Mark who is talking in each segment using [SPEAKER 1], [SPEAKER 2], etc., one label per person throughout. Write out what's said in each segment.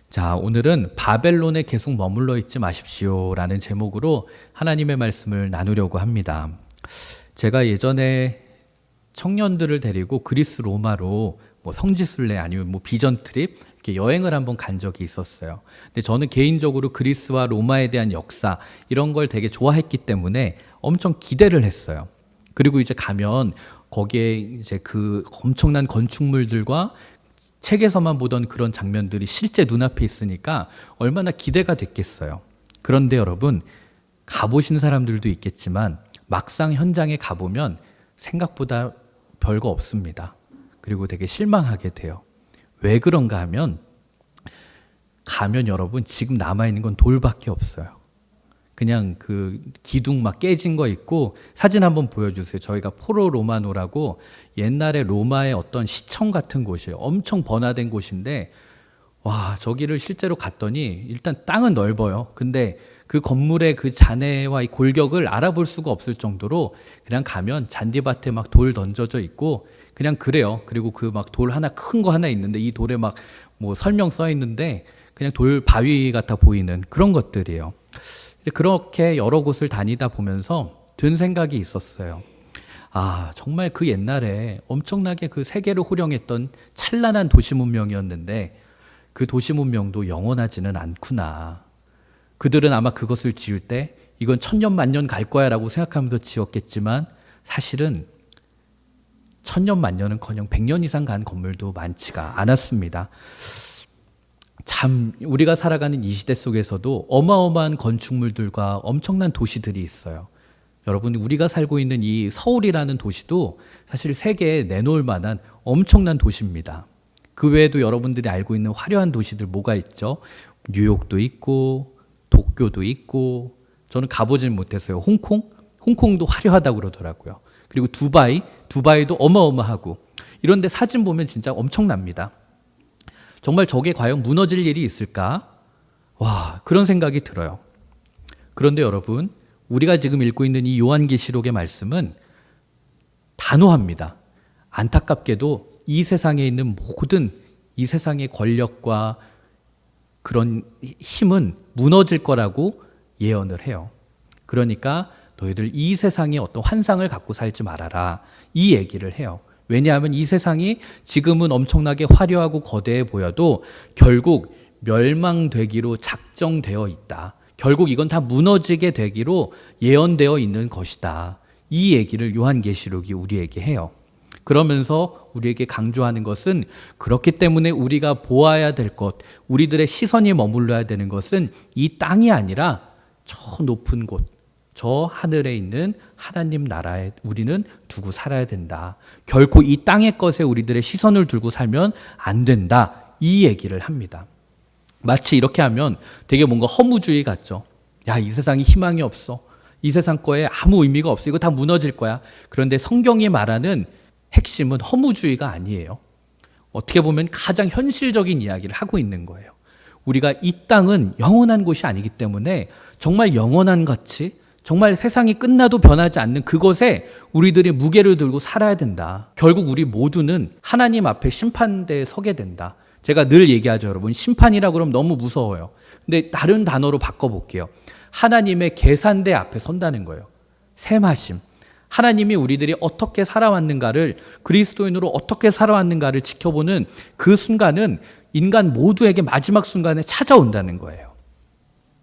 [SPEAKER 1] 자, 오늘은 바벨론에 계속 머물러 있지 마십시오라는 제목으로 하나님의 말씀을 나누려고 합니다. 제가 예전에 청년들을 데리고 그리스 로마로 성지순례 아니면 비전 트립 이렇게 여행을 한번 간 적이 있었어요. 근데 저는 개인적으로 그리스와 로마에 대한 역사 이런 걸 되게 좋아했기 때문에 엄청 기대를 했어요. 그리고 이제 가면 거기에 이제 그 엄청난 건축물들과 책에서만 보던 그런 장면들이 실제 눈앞에 있으니까 얼마나 기대가 됐겠어요. 그런데 여러분, 가보신 사람들도 있겠지만 막상 현장에 가보면 생각보다 별거 없습니다. 그리고 되게 실망하게 돼요. 왜 그런가 하면 가면 여러분 지금 남아있는 건 돌밖에 없어요. 그냥 그 기둥 막 깨진 거 있고, 사진 한번 보여주세요. 저희가 포로 로마노라고 옛날에 로마의 어떤 시청 같은 곳이에요. 엄청 번화된 곳인데 와, 저기를 실제로 갔더니 일단 땅은 넓어요. 근데 그 건물의 그 잔해와 이 골격을 알아볼 수가 없을 정도로 그냥 가면 잔디밭에 막 돌 던져져 있고 그냥 그래요. 그리고 그 막 돌 하나 큰 거 하나 있는데 이 돌에 막 설명 써 있는데 그냥 돌 바위 같아 보이는 그런 것들이에요. 이제 그렇게 여러 곳을 다니다 보면서 든 생각이 있었어요. 아, 정말 그 옛날에 엄청나게 그 세계를 호령했던 찬란한 도시 문명이었는데 그 도시 문명도 영원하지는 않구나. 그들은 아마 그것을 지을 때 이건 천년 만년 갈 거야 라고 생각하면서 지었겠지만 사실은 천년 만년은커녕 100년 이상 간 건물도 많지가 않았습니다. 참 우리가 살아가는 이 시대 속에서도 어마어마한 건축물들과 엄청난 도시들이 있어요. 여러분, 우리가 살고 있는 이 서울이라는 도시도 사실 세계에 내놓을 만한 엄청난 도시입니다. 그 외에도 여러분들이 알고 있는 화려한 도시들 뭐가 있죠? 뉴욕도 있고 도쿄도 있고, 저는 가보진 못했어요. 홍콩도 화려하다고 그러더라고요. 그리고 두바이도 어마어마하고, 이런데 사진 보면 진짜 엄청납니다. 정말 저게 과연 무너질 일이 있을까? 와, 그런 생각이 들어요. 그런데 여러분, 우리가 지금 읽고 있는 이 요한계시록의 말씀은 단호합니다. 안타깝게도 이 세상에 있는 모든 이 세상의 권력과 그런 힘은 무너질 거라고 예언을 해요. 그러니까 너희들 이 세상의 어떤 환상을 갖고 살지 말아라, 이 얘기를 해요. 왜냐하면 이 세상이 지금은 엄청나게 화려하고 거대해 보여도 결국 멸망되기로 작정되어 있다. 결국 이건 다 무너지게 되기로 예언되어 있는 것이다. 이 얘기를 요한계시록이 우리에게 해요. 그러면서 우리에게 강조하는 것은, 그렇기 때문에 우리가 보아야 될 것, 우리들의 시선이 머물러야 되는 것은 이 땅이 아니라 저 높은 곳, 저 하늘에 있는 하나님 나라에 우리는 두고 살아야 된다. 결코 이 땅의 것에 우리들의 시선을 두고 살면 안 된다. 이 얘기를 합니다. 마치 이렇게 하면 되게 뭔가 허무주의 같죠. 야, 이 세상에 희망이 없어. 이 세상 거에 아무 의미가 없어. 이거 다 무너질 거야. 그런데 성경이 말하는 핵심은 허무주의가 아니에요. 어떻게 보면 가장 현실적인 이야기를 하고 있는 거예요. 우리가 이 땅은 영원한 곳이 아니기 때문에 정말 영원한 가치, 정말 세상이 끝나도 변하지 않는 그것에 우리들이 무게를 들고 살아야 된다. 결국 우리 모두는 하나님 앞에 심판대에 서게 된다. 제가 늘 얘기하죠, 여러분. 심판이라 그러면 너무 무서워요. 근데 다른 단어로 바꿔볼게요. 하나님의 계산대 앞에 선다는 거예요. 셈하심. 하나님이 우리들이 어떻게 살아왔는가를, 그리스도인으로 어떻게 살아왔는가를 지켜보는 그 순간은 인간 모두에게 마지막 순간에 찾아온다는 거예요.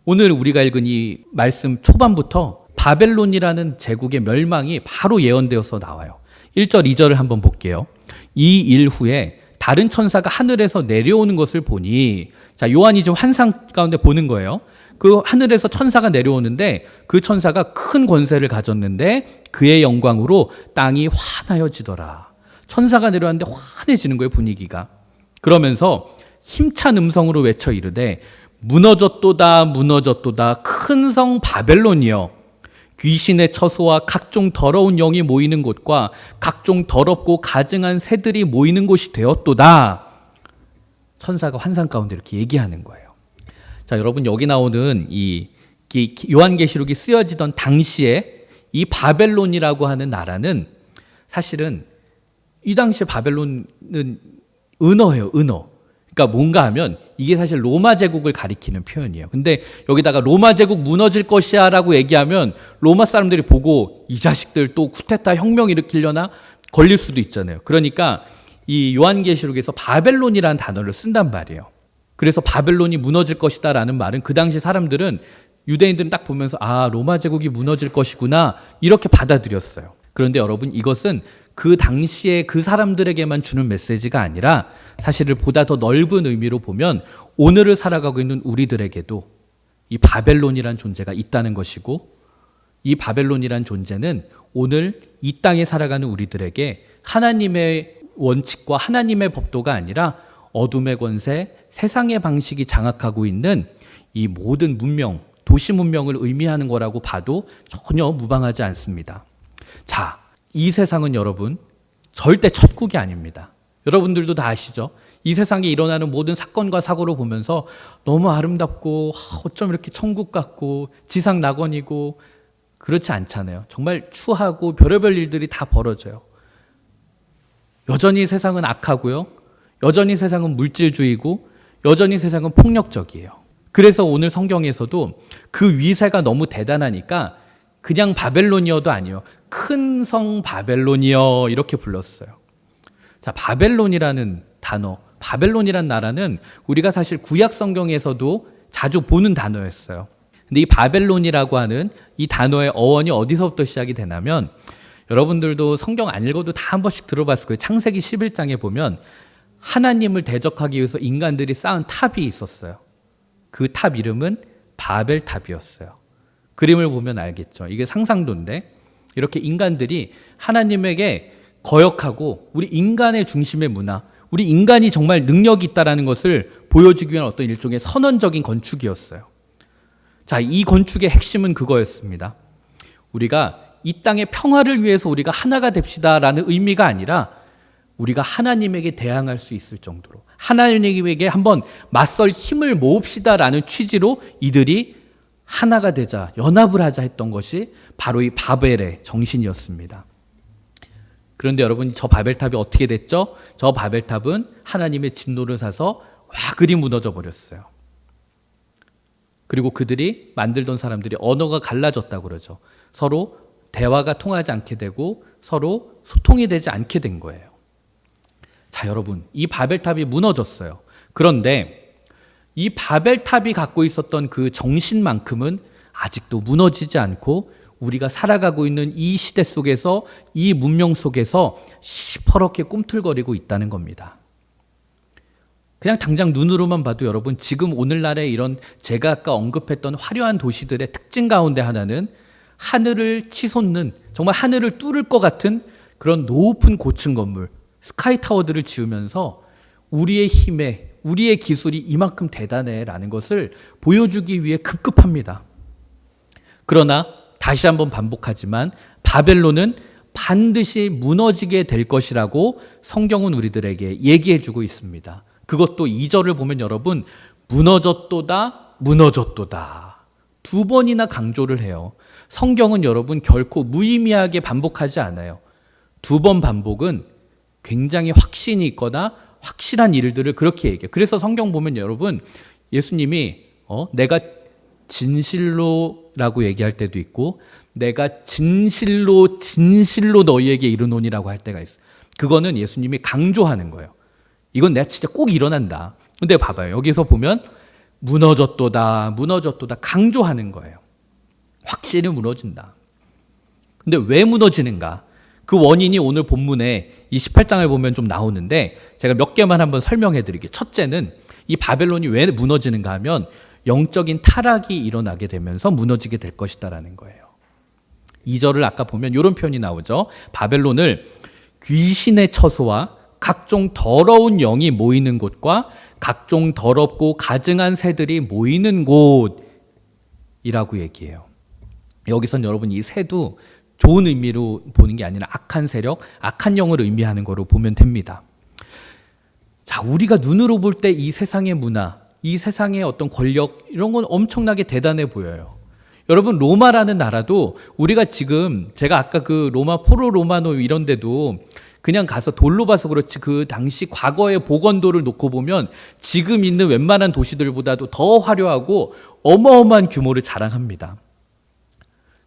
[SPEAKER 1] 오늘 우리가 읽은 이 말씀 초반부터 바벨론이라는 제국의 멸망이 바로 예언되어서 나와요. 1절, 2절을 한번 볼게요. 이 일 후에 다른 천사가 하늘에서 내려오는 것을 보니, 자, 요한이 좀 환상 가운데 보는 거예요. 그 하늘에서 천사가 내려오는데 그 천사가 큰 권세를 가졌는데 그의 영광으로 땅이 환하여지더라. 천사가 내려왔는데 환해지는 거예요, 분위기가. 그러면서 힘찬 음성으로 외쳐 이르되 무너졌도다 무너졌도다 큰 성 바벨론이여, 귀신의 처소와 각종 더러운 영이 모이는 곳과 각종 더럽고 가증한 새들이 모이는 곳이 되었도다. 천사가 환상 가운데 이렇게 얘기하는 거예요. 자, 여러분, 여기 나오는 이 요한계시록이 쓰여지던 당시에 이 바벨론이라고 하는 나라는 사실은 이 당시에 바벨론은 은어예요, 은어. 그러니까 뭔가 하면 이게 사실 로마 제국을 가리키는 표현이에요. 근데 여기다가 로마 제국 무너질 것이야 라고 얘기하면 로마 사람들이 보고 이 자식들 또 쿠데타 혁명 일으키려나 걸릴 수도 있잖아요. 그러니까 이 요한계시록에서 바벨론이라는 단어를 쓴단 말이에요. 그래서 바벨론이 무너질 것이다 라는 말은 그 당시 사람들은, 유대인들은 딱 보면서 아, 로마 제국이 무너질 것이구나 이렇게 받아들였어요. 그런데 여러분, 이것은 그 당시에 그 사람들에게만 주는 메시지가 아니라 사실을 보다 더 넓은 의미로 보면 오늘을 살아가고 있는 우리들에게도 이 바벨론이란 존재가 있다는 것이고, 이 바벨론이란 존재는 오늘 이 땅에 살아가는 우리들에게 하나님의 원칙과 하나님의 법도가 아니라 어둠의 권세, 세상의 방식이 장악하고 있는 이 모든 문명, 도시 문명을 의미하는 거라고 봐도 전혀 무방하지 않습니다. 자, 이 세상은 여러분 절대 천국이 아닙니다. 여러분들도 다 아시죠? 이 세상에 일어나는 모든 사건과 사고를 보면서 너무 아름답고 어쩜 이렇게 천국 같고 지상 낙원이고, 그렇지 않잖아요. 정말 추하고 별의별 일들이 다 벌어져요. 여전히 세상은 악하고요. 여전히 세상은 물질주의고, 여전히 세상은 폭력적이에요. 그래서 오늘 성경에서도 그 위세가 너무 대단하니까 그냥 바벨론이어도 아니요, 큰 성 바벨론이여 이렇게 불렀어요. 자, 바벨론이라는 단어, 바벨론이라는 나라는 우리가 사실 구약 성경에서도 자주 보는 단어였어요. 근데 이 바벨론이라고 하는 이 단어의 어원이 어디서부터 시작이 되냐면, 여러분들도 성경 안 읽어도 다 한 번씩 들어봤을 거예요. 창세기 11장에 보면 하나님을 대적하기 위해서 인간들이 쌓은 탑이 있었어요. 그 탑 이름은 바벨탑이었어요. 그림을 보면 알겠죠. 이게 상상도인데, 이렇게 인간들이 하나님에게 거역하고 우리 인간의 중심의 문화, 우리 인간이 정말 능력이 있다는 것을 보여주기 위한 어떤 일종의 선언적인 건축이었어요. 자, 이 건축의 핵심은 그거였습니다. 우리가 이 땅의 평화를 위해서 우리가 하나가 됩시다라는 의미가 아니라 우리가 하나님에게 대항할 수 있을 정도로, 하나님에게 한번 맞설 힘을 모읍시다라는 취지로 이들이 하나가 되자, 연합을 하자 했던 것이 바로 이 바벨의 정신이었습니다. 그런데 여러분, 저 바벨탑이 어떻게 됐죠? 저 바벨탑은 하나님의 진노를 사서 와그리 무너져 버렸어요. 그리고 그들이 만들던 사람들이 언어가 갈라졌다고 그러죠. 서로 대화가 통하지 않게 되고 서로 소통이 되지 않게 된 거예요. 자, 여러분, 이 바벨탑이 무너졌어요. 그런데 이 바벨탑이 갖고 있었던 그 정신만큼은 아직도 무너지지 않고 우리가 살아가고 있는 이 시대 속에서, 이 문명 속에서 시퍼렇게 꿈틀거리고 있다는 겁니다. 그냥 당장 눈으로만 봐도 여러분, 지금 오늘날의 이런 제가 아까 언급했던 화려한 도시들의 특징 가운데 하나는 하늘을 치솟는, 정말 하늘을 뚫을 것 같은 그런 높은 고층 건물, 스카이타워들을 지으면서 우리의 힘에, 우리의 기술이 이만큼 대단해라는 것을 보여주기 위해 급급합니다. 그러나 다시 한번 반복하지만 바벨론은 반드시 무너지게 될 것이라고 성경은 우리들에게 얘기해주고 있습니다. 그것도 2절을 보면 여러분, 무너졌도다, 무너졌도다. 2번이나 강조를 해요. 성경은 여러분 결코 무의미하게 반복하지 않아요. 2번 반복은 굉장히 확신이 있거나 확실한 일들을 그렇게 얘기해요. 그래서 성경 보면 여러분, 예수님이 내가 진실로라고 얘기할 때도 있고, 내가 진실로 진실로 너희에게 이르노니라고 할 때가 있어요. 그거는 예수님이 강조하는 거예요. 이건 내가 진짜 꼭 일어난다. 근데 봐봐요. 여기서 보면 무너졌도다, 무너졌도다 강조하는 거예요. 확실히 무너진다. 근데 왜 무너지는가? 그 원인이 오늘 본문에 이 18장을 보면 좀 나오는데, 제가 몇 개만 한번 설명해 드릴게요. 첫째는 이 바벨론이 왜 무너지는가 하면 영적인 타락이 일어나게 되면서 무너지게 될 것이다라는 거예요. 2절을 아까 보면 이런 표현이 나오죠. 바벨론을 귀신의 처소와 각종 더러운 영이 모이는 곳과 각종 더럽고 가증한 새들이 모이는 곳이라고 얘기해요. 여기선 여러분 이 새도 좋은 의미로 보는 게 아니라 악한 세력, 악한 영을 의미하는 거로 보면 됩니다. 자, 우리가 눈으로 볼 때 이 세상의 문화, 이 세상의 어떤 권력, 이런 건 엄청나게 대단해 보여요. 여러분, 로마라는 나라도 우리가 지금, 제가 아까 그 로마 포로 로마노 이런 데도 그냥 가서 돌로 봐서 그렇지 그 당시 과거의 보건도를 놓고 보면 지금 있는 웬만한 도시들보다도 더 화려하고 어마어마한 규모를 자랑합니다.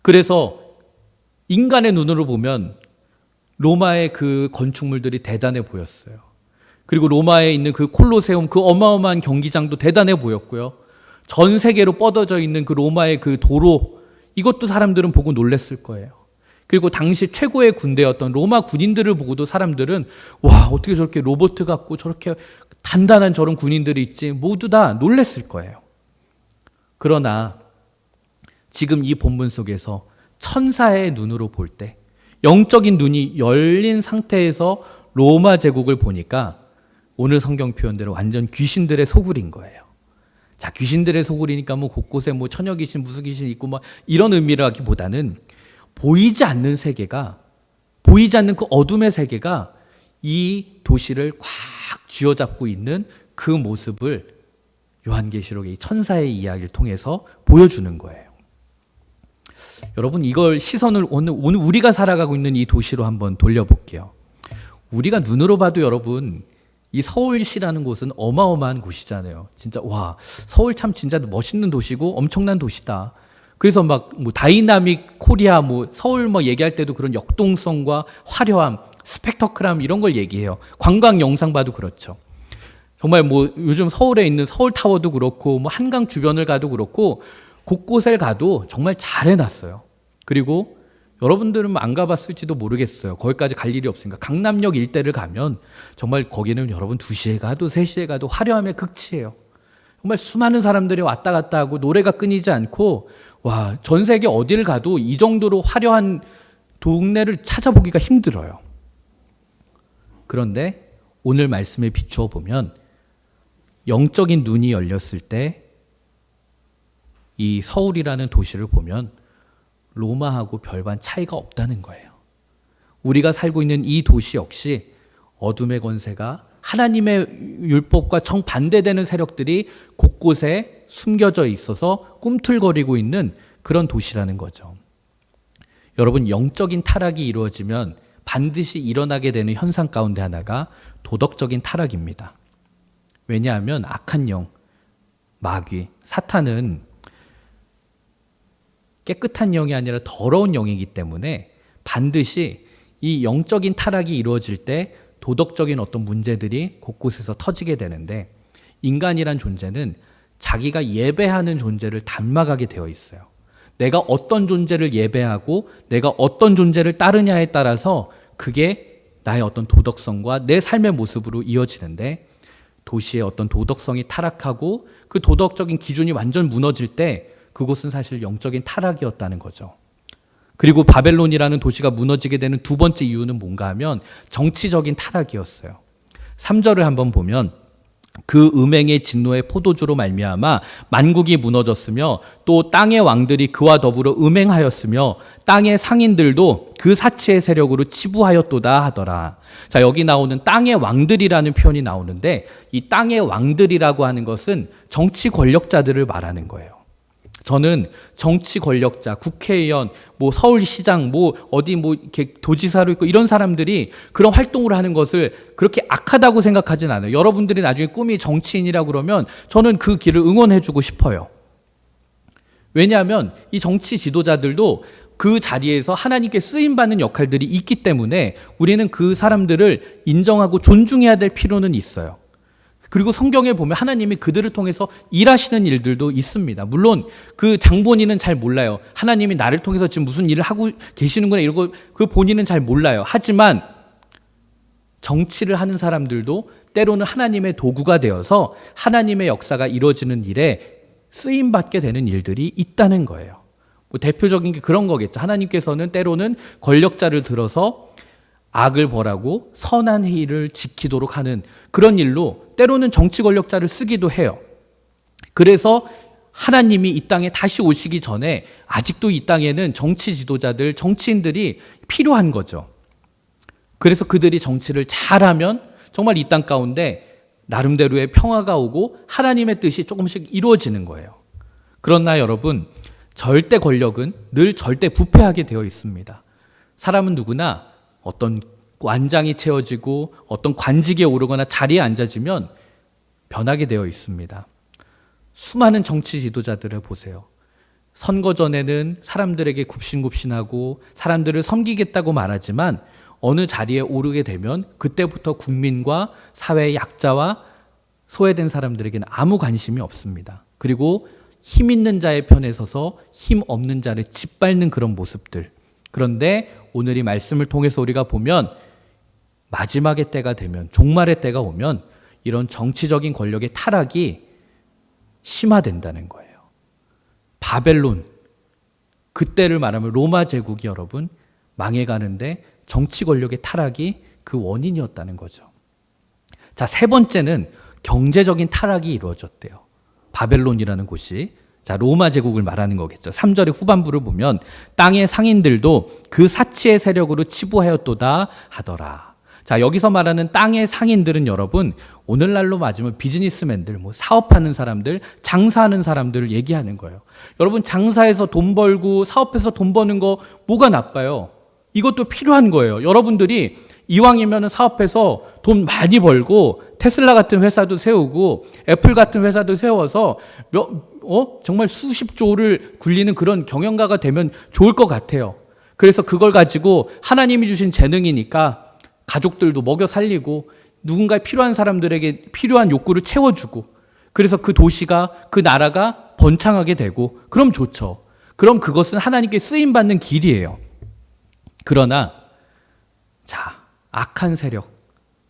[SPEAKER 1] 그래서 인간의 눈으로 보면 로마의 그 건축물들이 대단해 보였어요. 그리고 로마에 있는 그 콜로세움, 그 어마어마한 경기장도 대단해 보였고요. 전 세계로 뻗어져 있는 그 로마의 그 도로, 이것도 사람들은 보고 놀랬을 거예요. 그리고 당시 최고의 군대였던 로마 군인들을 보고도 사람들은 와, 어떻게 저렇게 로봇 같고 저렇게 단단한 저런 군인들이 있지, 모두 다 놀랬을 거예요. 그러나 지금 이 본문 속에서 천사의 눈으로 볼 때, 영적인 눈이 열린 상태에서 로마 제국을 보니까 오늘 성경 표현대로 완전 귀신들의 소굴인 거예요. 자, 귀신들의 소굴이니까 뭐 곳곳에 뭐 처녀 귀신, 무수 귀신 있고 뭐 이런 의미를 하기보다는 보이지 않는 세계가, 보이지 않는 그 어둠의 세계가 이 도시를 꽉 쥐어잡고 있는 그 모습을 요한계시록의 천사의 이야기를 통해서 보여주는 거예요. 여러분, 이걸 시선을 오늘 우리가 살아가고 있는 이 도시로 한번 돌려볼게요. 우리가 눈으로 봐도 여러분, 이 서울시라는 곳은 어마어마한 곳이잖아요. 진짜 와, 서울 참 진짜 멋있는 도시고 엄청난 도시다. 그래서 막 뭐 다이나믹 코리아, 뭐 서울 뭐 얘기할 때도 그런 역동성과 화려함, 스펙터클함 이런 걸 얘기해요. 관광 영상 봐도 그렇죠. 정말 뭐 요즘 서울에 있는 서울타워도 그렇고 뭐 한강 주변을 가도 그렇고 곳곳을 가도 정말 잘 해놨어요. 그리고 여러분들은 안 가봤을지도 모르겠어요. 거기까지 갈 일이 없으니까. 강남역 일대를 가면 정말 거기는 여러분 2시에 가도 3시에 가도 화려함의 극치예요. 정말 수많은 사람들이 왔다 갔다 하고 노래가 끊이지 않고, 와, 전 세계 어딜 가도 이 정도로 화려한 동네를 찾아보기가 힘들어요. 그런데 오늘 말씀에 비추어 보면 영적인 눈이 열렸을 때 이 서울이라는 도시를 보면 로마하고 별반 차이가 없다는 거예요. 우리가 살고 있는 이 도시 역시 어둠의 권세가, 하나님의 율법과 정반대되는 세력들이 곳곳에 숨겨져 있어서 꿈틀거리고 있는 그런 도시라는 거죠. 여러분, 영적인 타락이 이루어지면 반드시 일어나게 되는 현상 가운데 하나가 도덕적인 타락입니다. 왜냐하면 악한 영, 마귀, 사탄은 깨끗한 영이 아니라 더러운 영이기 때문에 반드시 이 영적인 타락이 이루어질 때 도덕적인 어떤 문제들이 곳곳에서 터지게 되는데, 인간이란 존재는 자기가 예배하는 존재를 닮아가게 되어 있어요. 내가 어떤 존재를 예배하고 내가 어떤 존재를 따르냐에 따라서 그게 나의 어떤 도덕성과 내 삶의 모습으로 이어지는데, 도시의 어떤 도덕성이 타락하고 그 도덕적인 기준이 완전 무너질 때 그곳은 사실 영적인 타락이었다는 거죠. 그리고 바벨론이라는 도시가 무너지게 되는 두 번째 이유는 뭔가 하면 정치적인 타락이었어요. 3절을 한번 보면 그 음행의 진노의 포도주로 말미암아 만국이 무너졌으며 또 땅의 왕들이 그와 더불어 음행하였으며 땅의 상인들도 그 사치의 세력으로 치부하였도다 하더라. 자, 여기 나오는 땅의 왕들이라는 표현이 나오는데, 이 땅의 왕들이라고 하는 것은 정치 권력자들을 말하는 거예요. 저는 정치 권력자, 국회의원, 뭐 서울시장, 뭐 어디 뭐 이렇게 도지사로 있고 이런 사람들이 그런 활동을 하는 것을 그렇게 악하다고 생각하진 않아요. 여러분들이 나중에 꿈이 정치인이라고 그러면 저는 그 길을 응원해주고 싶어요. 왜냐하면 이 정치 지도자들도 그 자리에서 하나님께 쓰임받는 역할들이 있기 때문에 우리는 그 사람들을 인정하고 존중해야 될 필요는 있어요. 그리고 성경에 보면 하나님이 그들을 통해서 일하시는 일들도 있습니다. 물론 그 장본인은 잘 몰라요. 하나님이 나를 통해서 지금 무슨 일을 하고 계시는구나 이런 거 그 본인은 잘 몰라요. 하지만 정치를 하는 사람들도 때로는 하나님의 도구가 되어서 하나님의 역사가 이루어지는 일에 쓰임받게 되는 일들이 있다는 거예요. 뭐 대표적인 게 그런 거겠죠. 하나님께서는 때로는 권력자를 들어서 악을 벌하고 선한 행위를 지키도록 하는 그런 일로 때로는 정치 권력자를 쓰기도 해요. 그래서 하나님이 이 땅에 다시 오시기 전에 아직도 이 땅에는 정치 지도자들, 정치인들이 필요한 거죠. 그래서 그들이 정치를 잘하면 정말 이 땅 가운데 나름대로의 평화가 오고 하나님의 뜻이 조금씩 이루어지는 거예요. 그러나 여러분, 절대 권력은 늘 절대 부패하게 되어 있습니다. 사람은 누구나 어떤 완장이 채워지고 어떤 관직에 오르거나 자리에 앉아지면 변하게 되어 있습니다. 수많은 정치 지도자들을 보세요. 선거 전에는 사람들에게 굽신굽신하고 사람들을 섬기겠다고 말하지만 어느 자리에 오르게 되면 그때부터 국민과 사회의 약자와 소외된 사람들에게는 아무 관심이 없습니다. 그리고 힘 있는 자의 편에 서서 힘 없는 자를 짓밟는 그런 모습들. 그런데 오늘 이 말씀을 통해서 우리가 보면 마지막의 때가 되면, 종말의 때가 오면 이런 정치적인 권력의 타락이 심화된다는 거예요. 바벨론, 그때를 말하면 로마 제국이 여러분 망해가는데 정치 권력의 타락이 그 원인이었다는 거죠. 자, 세 번째는 경제적인 타락이 이루어졌대요. 바벨론이라는 곳이. 자, 로마 제국을 말하는 거겠죠. 3절의 후반부를 보면 땅의 상인들도 그 사치의 세력으로 치부하였도다 하더라. 자, 여기서 말하는 땅의 상인들은 여러분 오늘날로 맞으면 비즈니스맨들, 사업하는 사람들, 장사하는 사람들을 얘기하는 거예요. 여러분 장사해서 돈 벌고 사업해서 돈 버는 거 뭐가 나빠요? 이것도 필요한 거예요. 여러분들이 이왕이면 사업해서 돈 많이 벌고 테슬라 같은 회사도 세우고 애플 같은 회사도 세워서 정말 수십 조를 굴리는 그런 경영가가 되면 좋을 것 같아요. 그래서 그걸 가지고 하나님이 주신 재능이니까 가족들도 먹여 살리고 누군가 필요한 사람들에게 필요한 욕구를 채워주고 그래서 그 도시가 그 나라가 번창하게 되고 그럼 좋죠. 그럼 그것은 하나님께 쓰임받는 길이에요. 그러나 자, 악한 세력,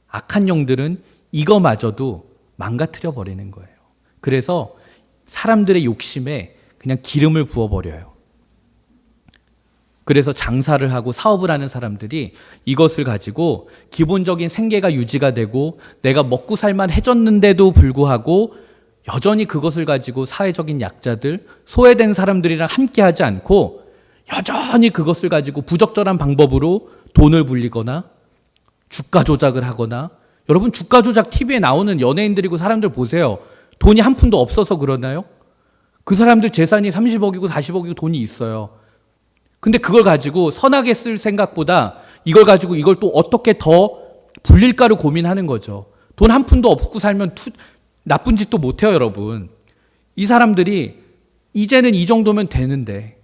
[SPEAKER 1] 악한 영들은 이거마저도 망가뜨려 버리는 거예요. 그래서 사람들의 욕심에 그냥 기름을 부어버려요. 그래서 장사를 하고 사업을 하는 사람들이 이것을 가지고 기본적인 생계가 유지가 되고 내가 먹고 살만 해졌는데도 불구하고 여전히 그것을 가지고 사회적인 약자들, 소외된 사람들이랑 함께하지 않고 여전히 그것을 가지고 부적절한 방법으로 돈을 불리거나 주가 조작을 하거나 여러분 주가 조작 TV에 나오는 연예인들이고 사람들 보세요. 돈이 한 푼도 없어서 그러나요? 그 사람들 재산이 30억이고 40억이고 돈이 있어요. 근데 그걸 가지고 선하게 쓸 생각보다 이걸 가지고 이걸 또 어떻게 더 불릴까를 고민하는 거죠. 돈 한 푼도 없고 살면 나쁜 짓도 못해요, 여러분. 이 사람들이 이제는 이 정도면 되는데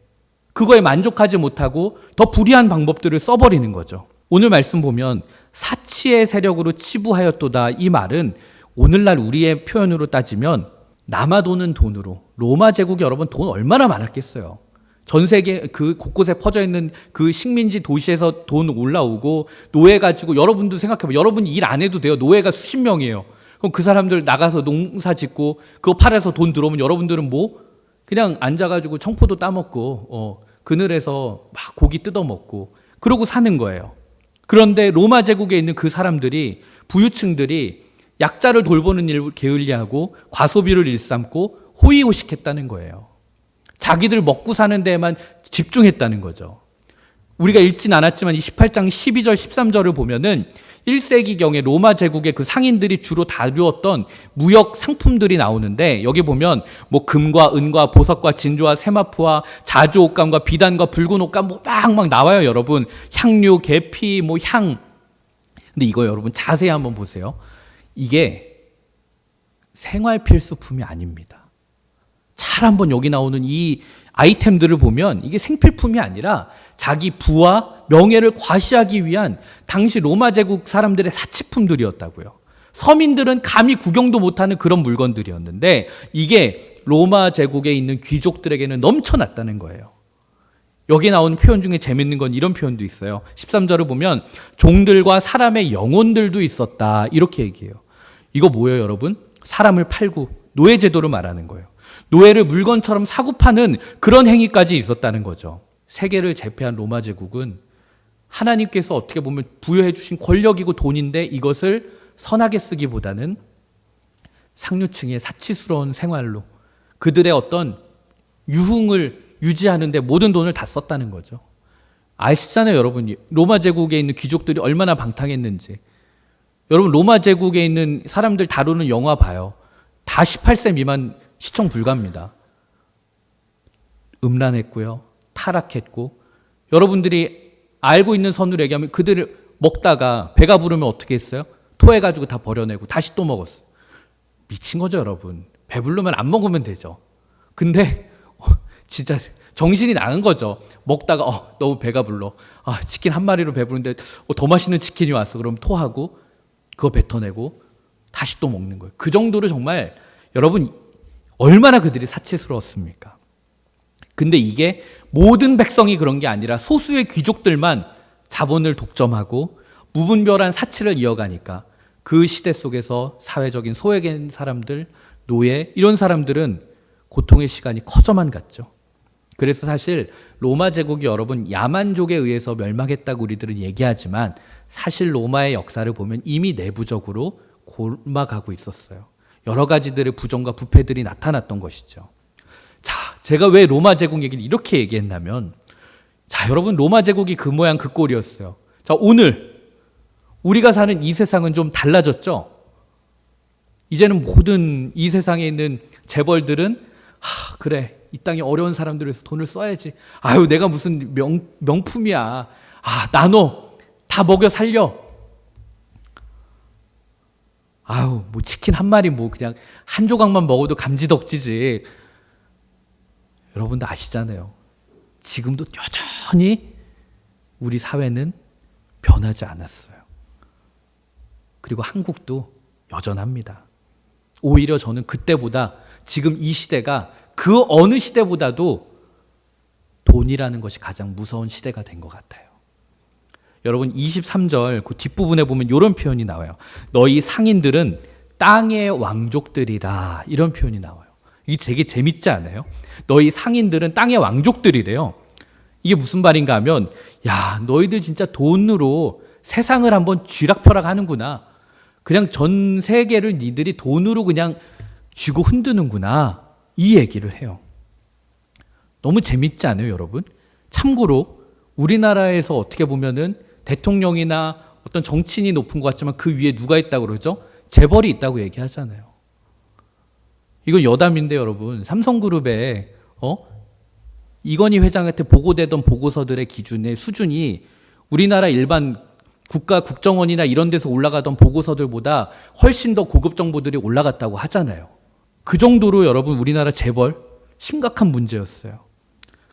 [SPEAKER 1] 그거에 만족하지 못하고 더 불의한 방법들을 써버리는 거죠. 오늘 말씀 보면 사치의 세력으로 치부하였도다 이 말은 오늘날 우리의 표현으로 따지면 남아도는 돈으로 로마 제국이 여러분 돈 얼마나 많았겠어요. 전 세계 그 곳곳에 퍼져 있는 그 식민지 도시에서 돈 올라오고 노예 가지고 여러분도 생각해봐요. 여러분 일 안 해도 돼요. 노예가 수십 명이에요. 그럼 그 사람들 나가서 농사 짓고 그거 팔아서 돈 들어오면 여러분들은 뭐 그냥 앉아가지고 청포도 따먹고 그늘에서 막 고기 뜯어먹고 그러고 사는 거예요. 그런데 로마 제국에 있는 그 사람들이 부유층들이 약자를 돌보는 일을 게을리하고 과소비를 일삼고 호의호식했다는 거예요. 자기들 먹고 사는 데에만 집중했다는 거죠. 우리가 읽진 않았지만 이 18장 12절 13절을 보면은 1세기경에 로마 제국의 그 상인들이 주로 다루었던 무역 상품들이 나오는데 여기 보면 뭐 금과 은과 보석과 진주와 세마포와 자주 옷감과 비단과 붉은 옷감 뭐 막 나와요, 여러분. 향료, 계피, 뭐 향. 근데 이거 여러분 자세히 한번 보세요. 이게 생활 필수품이 아닙니다. 잘 한번 여기 나오는 이 아이템들을 보면 이게 생필품이 아니라 자기 부와 명예를 과시하기 위한 당시 로마 제국 사람들의 사치품들이었다고요. 서민들은 감히 구경도 못하는 그런 물건들이었는데 이게 로마 제국에 있는 귀족들에게는 넘쳐났다는 거예요. 여기 나오는 표현 중에 재밌는 건 이런 표현도 있어요. 13절을 보면 종들과 사람의 영혼들도 있었다 이렇게 얘기해요. 이거 뭐예요, 여러분? 사람을 팔고 노예 제도를 말하는 거예요. 노예를 물건처럼 사고 파는 그런 행위까지 있었다는 거죠. 세계를 제패한 로마 제국은 하나님께서 어떻게 보면 부여해 주신 권력이고 돈인데 이것을 선하게 쓰기보다는 상류층의 사치스러운 생활로 그들의 어떤 유흥을 유지하는데 모든 돈을 다 썼다는 거죠. 아시잖아요, 여러분. 로마 제국에 있는 귀족들이 얼마나 방탕했는지. 여러분 로마 제국에 있는 사람들 다루는 영화 봐요. 다 18세 미만 시청 불가입니다. 음란했고요. 타락했고 여러분들이 알고 있는 선으로 얘기하면 그들을 먹다가 배가 부르면 어떻게 했어요? 토해가지고 다 버려내고 다시 또 먹었어요. 미친 거죠, 여러분. 배부르면 안 먹으면 되죠. 근데 진짜 정신이 나간 거죠. 먹다가 너무 배가 불러. 치킨 한 마리로 배부른데 더 맛있는 치킨이 왔어. 그럼 토하고 그거 뱉어내고 다시 또 먹는 거예요. 그 정도로 정말 여러분 얼마나 그들이 사치스러웠습니까? 근데 이게 모든 백성이 그런 게 아니라 소수의 귀족들만 자본을 독점하고 무분별한 사치를 이어가니까 그 시대 속에서 사회적인 소외된 사람들, 노예 이런 사람들은 고통의 시간이 커져만 갔죠. 그래서 사실 로마 제국이 여러분 야만족에 의해서 멸망했다고 우리들은 얘기하지만 사실 로마의 역사를 보면 이미 내부적으로 골마가고 있었어요. 여러 가지들의 부정과 부패들이 나타났던 것이죠. 자, 제가 왜 로마 제국 얘기를 이렇게 얘기했냐면, 자, 여러분 로마 제국이 그 모양 그 꼴이었어요. 자, 오늘 우리가 사는 이 세상은 좀 달라졌죠? 이제는 모든 이 세상에 있는 재벌들은 그래, 이 땅에 어려운 사람들을 위해서 돈을 써야지. 아유, 내가 무슨 명품이야. 나눠. 다 먹여 살려. 아유, 뭐 치킨 한 마리 뭐 그냥 한 조각만 먹어도 감지덕지지. 여러분도 아시잖아요. 지금도 여전히 우리 사회는 변하지 않았어요. 그리고 한국도 여전합니다. 오히려 저는 그때보다 지금 이 시대가 그 어느 시대보다도 돈이라는 것이 가장 무서운 시대가 된 것 같아요. 여러분 23절 그 뒷부분에 보면 이런 표현이 나와요. 너희 상인들은 땅의 왕족들이라, 이런 표현이 나와요. 이게 되게 재밌지 않아요? 너희 상인들은 땅의 왕족들이래요. 이게 무슨 말인가 하면, 야, 너희들 진짜 돈으로 세상을 한번 쥐락펴락 하는구나. 그냥 전 세계를 니들이 돈으로 그냥 쥐고 흔드는구나. 이 얘기를 해요. 너무 재밌지 않아요, 여러분? 참고로 우리나라에서 어떻게 보면은 대통령이나 어떤 정치인이 높은 것 같지만 그 위에 누가 있다고 그러죠? 재벌이 있다고 얘기하잖아요. 이건 여담인데 여러분, 삼성그룹에 이건희 회장한테 보고되던 보고서들의 기준의 수준이 우리나라 일반 국가 국정원이나 이런 데서 올라가던 보고서들보다 훨씬 더 고급 정보들이 올라갔다고 하잖아요. 그 정도로 여러분 우리나라 재벌 심각한 문제였어요.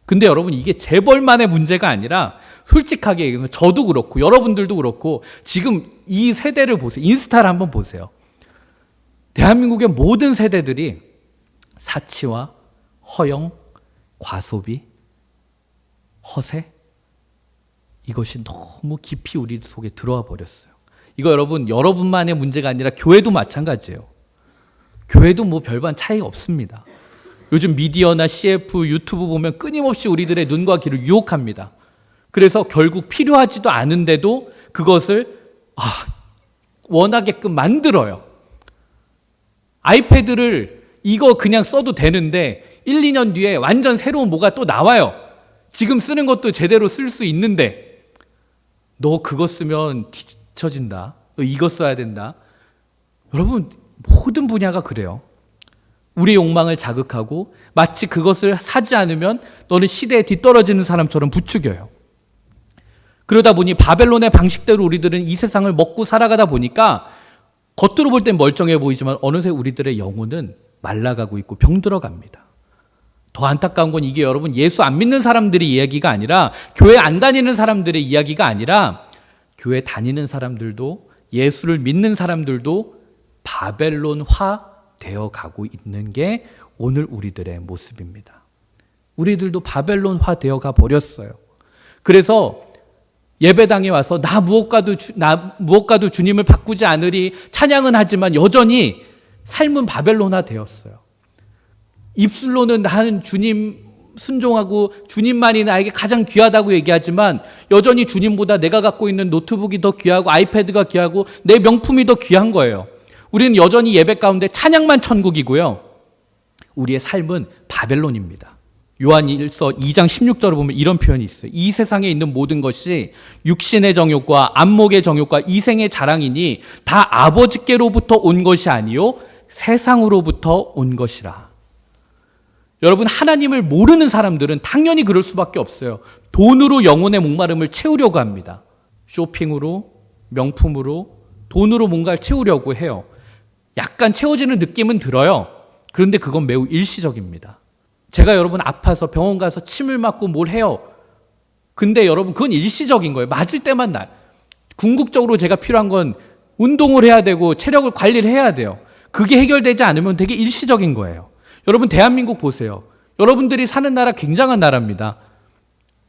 [SPEAKER 1] 근데 여러분 이게 재벌만의 문제가 아니라 솔직하게 얘기하면 저도 그렇고 여러분들도 그렇고 지금 이 세대를 보세요. 인스타를 한번 보세요. 대한민국의 모든 세대들이 사치와 허영, 과소비, 허세, 이것이 너무 깊이 우리 속에 들어와 버렸어요. 이거 여러분만의 문제가 아니라 교회도 마찬가지예요. 교회도 뭐 별반 차이가 없습니다. 요즘 미디어나 CF, 유튜브 보면 끊임없이 우리들의 눈과 귀를 유혹합니다. 그래서 결국 필요하지도 않은데도 그것을 원하게끔 만들어요. 아이패드를 이거 그냥 써도 되는데 1, 2년 뒤에 완전 새로운 뭐가 또 나와요. 지금 쓰는 것도 제대로 쓸 수 있는데 너 그거 쓰면 뒤처진다. 이거 써야 된다. 여러분 모든 분야가 그래요. 우리의 욕망을 자극하고 마치 그것을 사지 않으면 너는 시대에 뒤떨어지는 사람처럼 부추겨요. 그러다 보니 바벨론의 방식대로 우리들은 이 세상을 먹고 살아가다 보니까 겉으로 볼 땐 멀쩡해 보이지만 어느새 우리들의 영혼은 말라가고 있고 병들어갑니다. 더 안타까운 건 이게 여러분 예수 안 믿는 사람들의 이야기가 아니라 교회 안 다니는 사람들의 이야기가 아니라 교회 다니는 사람들도 예수를 믿는 사람들도 바벨론화 되어 가고 있는 게 오늘 우리들의 모습입니다. 우리들도 바벨론화 되어 가 버렸어요. 그래서 예배당에 와서 나 무엇과도 주님을 바꾸지 않으리 찬양은 하지만 여전히 삶은 바벨론화 되었어요. 입술로는 나는 주님 순종하고 주님만이 나에게 가장 귀하다고 얘기하지만 여전히 주님보다 내가 갖고 있는 노트북이 더 귀하고 아이패드가 귀하고 내 명품이 더 귀한 거예요. 우리는 여전히 예배 가운데 찬양만 천국이고요. 우리의 삶은 바벨론입니다. 요한일서 2장 16절을 보면 이런 표현이 있어요. 이 세상에 있는 모든 것이 육신의 정욕과 안목의 정욕과 이생의 자랑이니 다 아버지께로부터 온 것이 아니요 세상으로부터 온 것이라. 여러분 하나님을 모르는 사람들은 당연히 그럴 수밖에 없어요. 돈으로 영혼의 목마름을 채우려고 합니다. 쇼핑으로, 명품으로 돈으로 뭔가를 채우려고 해요. 약간 채워지는 느낌은 들어요. 그런데 그건 매우 일시적입니다. 제가 여러분 아파서 병원 가서 침을 맞고 뭘 해요. 근데 여러분 그건 일시적인 거예요. 맞을 때만 나요. 궁극적으로 제가 필요한 건 운동을 해야 되고 체력을 관리를 해야 돼요. 그게 해결되지 않으면 되게 일시적인 거예요. 여러분 대한민국 보세요. 여러분들이 사는 나라 굉장한 나라입니다.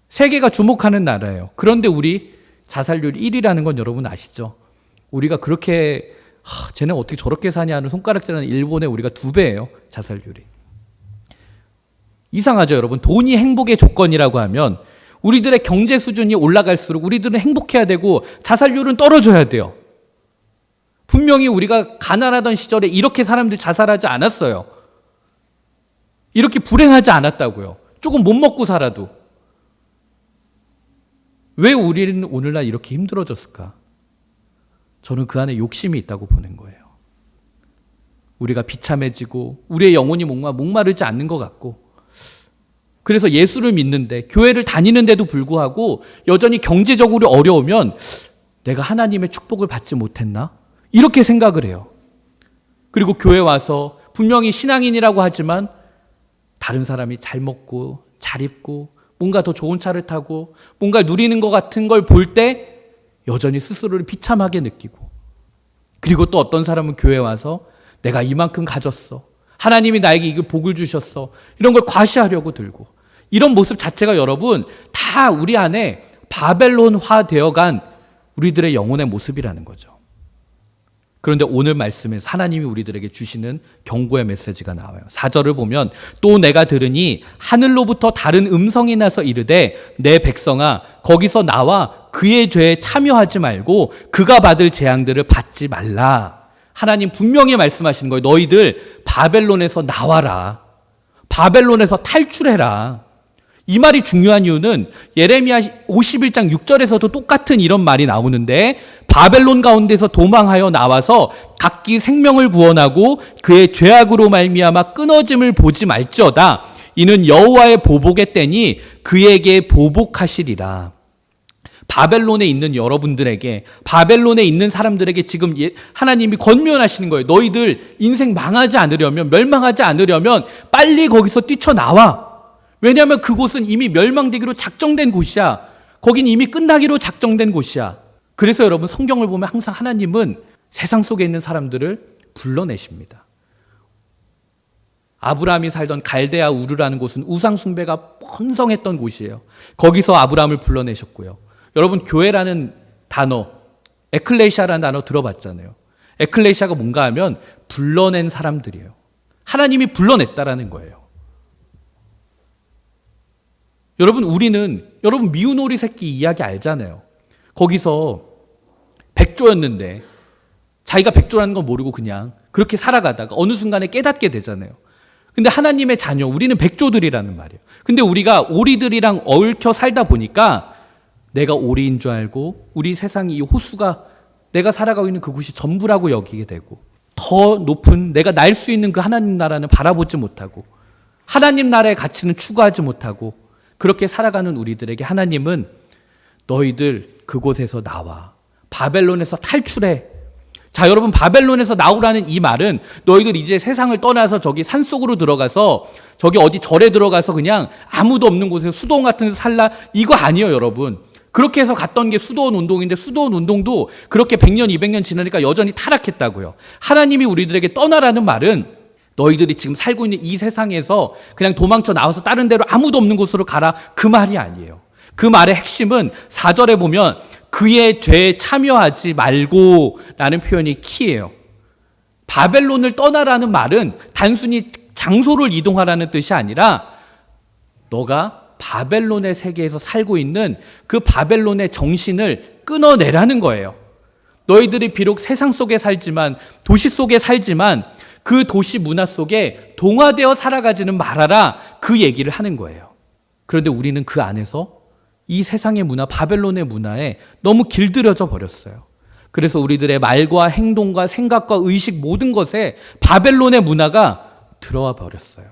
[SPEAKER 1] 세계가 주목하는 나라예요. 그런데 우리 자살률 1위라는 건 여러분 아시죠? 우리가 그렇게 쟤네 어떻게 저렇게 사냐 하는 손가락질하는 일본의 우리가 2배예요. 자살률이. 이상하죠 여러분. 돈이 행복의 조건이라고 하면 우리들의 경제 수준이 올라갈수록 우리들은 행복해야 되고 자살률은 떨어져야 돼요. 분명히 우리가 가난하던 시절에 이렇게 사람들 자살하지 않았어요. 이렇게 불행하지 않았다고요. 조금 못 먹고 살아도. 왜 우리는 오늘날 이렇게 힘들어졌을까? 저는 그 안에 욕심이 있다고 보는 거예요. 우리가 비참해지고 우리의 영혼이 목마르지 않는 것 같고 그래서 예수를 믿는데 교회를 다니는데도 불구하고 여전히 경제적으로 어려우면 내가 하나님의 축복을 받지 못했나? 이렇게 생각을 해요. 그리고 교회 와서 분명히 신앙인이라고 하지만 다른 사람이 잘 먹고 잘 입고 뭔가 더 좋은 차를 타고 뭔가 누리는 것 같은 걸 볼 때 여전히 스스로를 비참하게 느끼고 그리고 또 어떤 사람은 교회 와서 내가 이만큼 가졌어. 하나님이 나에게 이걸 복을 주셨어. 이런 걸 과시하려고 들고 이런 모습 자체가 여러분 다 우리 안에 바벨론화 되어간 우리들의 영혼의 모습이라는 거죠. 그런데 오늘 말씀에서 하나님이 우리들에게 주시는 경고의 메시지가 나와요. 4절을 보면 또 내가 들으니 하늘로부터 다른 음성이 나서 이르되 내 백성아 거기서 나와 그의 죄에 참여하지 말고 그가 받을 재앙들을 받지 말라. 하나님 분명히 말씀하시는 거예요. 너희들 바벨론에서 나와라. 바벨론에서 탈출해라. 이 말이 중요한 이유는 예레미야 51장 6절에서도 똑같은 이런 말이 나오는데 바벨론 가운데서 도망하여 나와서 각기 생명을 구원하고 그의 죄악으로 말미암아 끊어짐을 보지 말지어다. 이는 여호와의 보복의 때니 그에게 보복하시리라. 바벨론에 있는 여러분들에게 바벨론에 있는 사람들에게 지금 하나님이 권면하시는 거예요. 너희들 인생 망하지 않으려면 멸망하지 않으려면 빨리 거기서 뛰쳐나와. 왜냐하면 그곳은 이미 멸망되기로 작정된 곳이야. 거긴 이미 끝나기로 작정된 곳이야. 그래서 여러분 성경을 보면 항상 하나님은 세상 속에 있는 사람들을 불러내십니다. 아브라함이 살던 갈대아 우르라는 곳은 우상 숭배가 번성했던 곳이에요. 거기서 아브라함을 불러내셨고요. 여러분 교회라는 단어, 에클레시아라는 단어 들어봤잖아요. 에클레시아가 뭔가 하면 불러낸 사람들이에요. 하나님이 불러냈다라는 거예요. 여러분 우리는 여러분 미운 오리 새끼 이야기 알잖아요. 거기서 백조였는데 자기가 백조라는 걸 모르고 그냥 그렇게 살아가다가 어느 순간에 깨닫게 되잖아요. 근데 하나님의 자녀, 우리는 백조들이라는 말이에요. 근데 우리가 오리들이랑 얽혀 살다 보니까 내가 오리인 줄 알고 우리 세상이 이 호수가 내가 살아가고 있는 그곳이 전부라고 여기게 되고 더 높은 내가 날 수 있는 그 하나님 나라는 바라보지 못하고 하나님 나라의 가치는 추구하지 못하고 그렇게 살아가는 우리들에게 하나님은 너희들 그곳에서 나와. 바벨론에서 탈출해. 자, 여러분 바벨론에서 나오라는 이 말은 너희들 이제 세상을 떠나서 저기 산속으로 들어가서 저기 어디 절에 들어가서 그냥 아무도 없는 곳에 수도원 같은 데서 살라 이거 아니에요, 여러분. 그렇게 해서 갔던 게 수도원 운동인데 수도원 운동도 그렇게 100년, 200년 지나니까 여전히 타락했다고요. 하나님이 우리들에게 떠나라는 말은 너희들이 지금 살고 있는 이 세상에서 그냥 도망쳐 나와서 다른 데로 아무도 없는 곳으로 가라 그 말이 아니에요. 그 말의 핵심은 4절에 보면 그의 죄에 참여하지 말고 라는 표현이 키예요. 바벨론을 떠나라는 말은 단순히 장소를 이동하라는 뜻이 아니라 너가 바벨론의 세계에서 살고 있는 그 바벨론의 정신을 끊어내라는 거예요. 너희들이 비록 세상 속에 살지만 도시 속에 살지만 그 도시 문화 속에 동화되어 살아가지는 말아라 그 얘기를 하는 거예요. 그런데 우리는 그 안에서 이 세상의 문화, 바벨론의 문화에 너무 길들여져 버렸어요. 그래서 우리들의 말과 행동과 생각과 의식 모든 것에 바벨론의 문화가 들어와 버렸어요.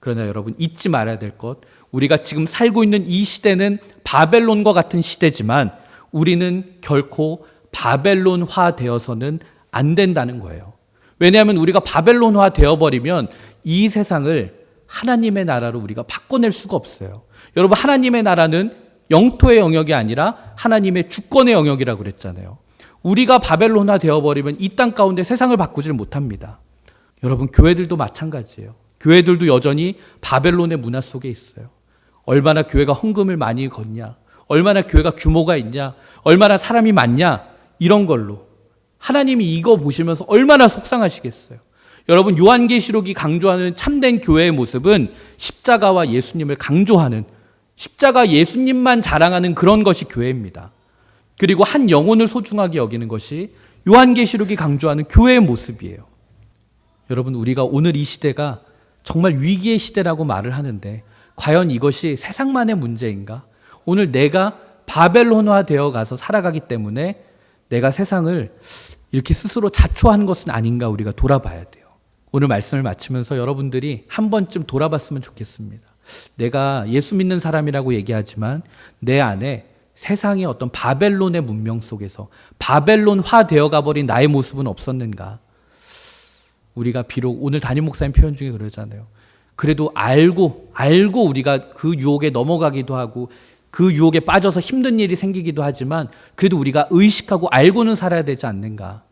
[SPEAKER 1] 그러나 여러분 잊지 말아야 될 것, 우리가 지금 살고 있는 이 시대는 바벨론과 같은 시대지만 우리는 결코 바벨론화 되어서는 안 된다는 거예요. 왜냐하면 우리가 바벨론화 되어버리면 이 세상을 하나님의 나라로 우리가 바꿔낼 수가 없어요. 여러분, 하나님의 나라는 영토의 영역이 아니라 하나님의 주권의 영역이라고 그랬잖아요. 우리가 바벨론화 되어버리면 이 땅 가운데 세상을 바꾸질 못합니다. 여러분, 교회들도 마찬가지예요. 교회들도 여전히 바벨론의 문화 속에 있어요. 얼마나 교회가 헌금을 많이 걷냐, 얼마나 교회가 규모가 있냐, 얼마나 사람이 많냐, 이런 걸로 하나님이 이거 보시면서 얼마나 속상하시겠어요. 여러분, 요한계시록이 강조하는 참된 교회의 모습은 십자가와 예수님을 강조하는, 십자가 예수님만 자랑하는 그런 것이 교회입니다. 그리고 한 영혼을 소중하게 여기는 것이 요한계시록이 강조하는 교회의 모습이에요. 여러분, 우리가 오늘 이 시대가 정말 위기의 시대라고 말을 하는데 과연 이것이 세상만의 문제인가? 오늘 내가 바벨론화 되어 가서 살아가기 때문에 내가 세상을 이렇게 스스로 자초하는 것은 아닌가 우리가 돌아봐야 돼요. 오늘 말씀을 마치면서 여러분들이 한 번쯤 돌아봤으면 좋겠습니다. 내가 예수 믿는 사람이라고 얘기하지만 내 안에 세상의 어떤 바벨론의 문명 속에서 바벨론화 되어 가버린 나의 모습은 없었는가? 우리가 비록 오늘 담임 목사님 표현 중에 그러잖아요. 그래도 알고 우리가 그 유혹에 넘어가기도 하고 그 유혹에 빠져서 힘든 일이 생기기도 하지만 그래도 우리가 의식하고 알고는 살아야 되지 않는가?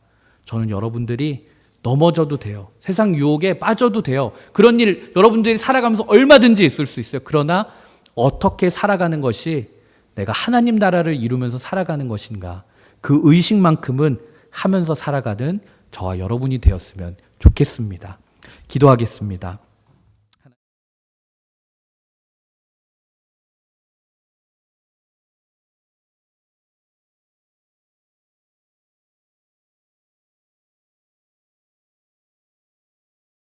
[SPEAKER 1] 저는 여러분들이 넘어져도 돼요. 세상 유혹에 빠져도 돼요. 그런 일 여러분들이 살아가면서 얼마든지 있을 수 있어요. 그러나 어떻게 살아가는 것이 내가 하나님 나라를 이루면서 살아가는 것인가? 그 의식만큼은 하면서 살아가는 저와 여러분이 되었으면 좋겠습니다. 기도하겠습니다.